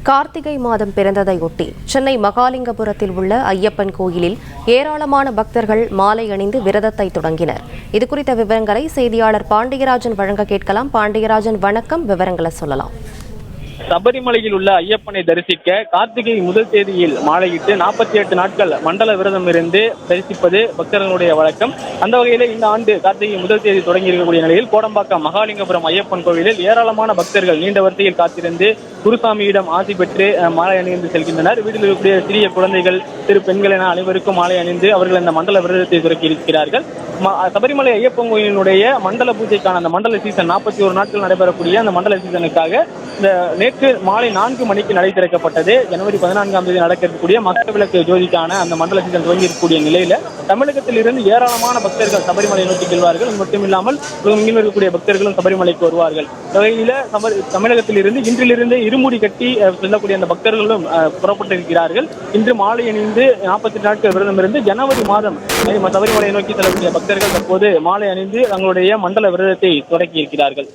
கார்த்திகை மாதம் பிறந்ததையொட்டி சென்னை மகாலிங்கபுரத்தில் உள்ள ஐயப்பன் கோயிலில் ஏராளமான பக்தர்கள் மாலை அணிந்து விரதத்தை தொடங்கினர். இதுகுறித்த விவரங்களை செய்தியாளர் பாண்டியராஜன் வழங்க கேட்கலாம். பாண்டியராஜன், வணக்கம். விவரங்களை சொல்லலாம். சபரிமலையில் உள்ள ஐயப்பனை தரிசிக்க கார்த்திகை முதல் தேதியில் மாலையிட்டு 48 நாட்கள் மண்டல விரதம் இருந்து தரிசிப்பது பக்தர்களுடைய வழக்கம். அந்த வகையில் இந்த ஆண்டு கார்த்திகை முதல் தேதி தொடங்கி இருக்கக்கூடிய நிலையில் கோடம்பாக்கம் மகாலிங்கபுரம் ஐயப்பன் கோவிலில் ஏராளமான பக்தர்கள் நீண்ட வரிசையில் காத்திருந்து குருசாமியிடம் ஆசி பெற்று மாலை அணிந்து செல்கின்றனர். வீட்டில் இருக்கக்கூடிய சிறிய குழந்தைகள், சிறு பெண்கள் என அனைவருக்கும் மாலை அணிந்து அவர்கள் இந்த மண்டல விரதத்தை துவக்கி இருக்கிறார்கள். சபரிமலை ஐயப்பன் கோயிலினுடைய மண்டல பூஜைக்கான அந்த மண்டல சீசன் 41 நாட்கள் நடைபெறக்கூடிய அந்த மண்டல சீசனுக்காக இந்த நேற்று மாலை 4 மணிக்கு நடை திறக்கப்பட்டது. ஜனவரி 14ஆம் தேதி நடக்க இருக்கக்கூடிய மகர விளக்கு ஜோதிக்கான அந்த மண்டல சீசன் துவங்கி இருக்கக்கூடிய நிலையில தமிழகத்தில் இருந்து ஏராளமான பக்தர்கள் சபரிமலை நோக்கி செல்வார்கள். அது மட்டும் இல்லாமல் இங்கு இருக்கக்கூடிய பக்தர்களும் சபரிமலைக்கு வருவார்கள். வகையில தமிழகத்தில் இருந்து இன்றிலிருந்து இருமுடி கட்டி செல்லக்கூடிய அந்த பக்தர்களும் புறப்பட்டிருக்கிறார்கள். இன்று மாலை அணிந்து 48 நாட்கள் விரதம் இருந்து ஜனவரி மாதம் சபரிமலை நோக்கி செல்லக்கூடிய பக்தர்கள் தற்போது மாலை அணிந்து தங்களுடைய மண்டல விரதத்தை தொடக்கி இருக்கிறார்கள்.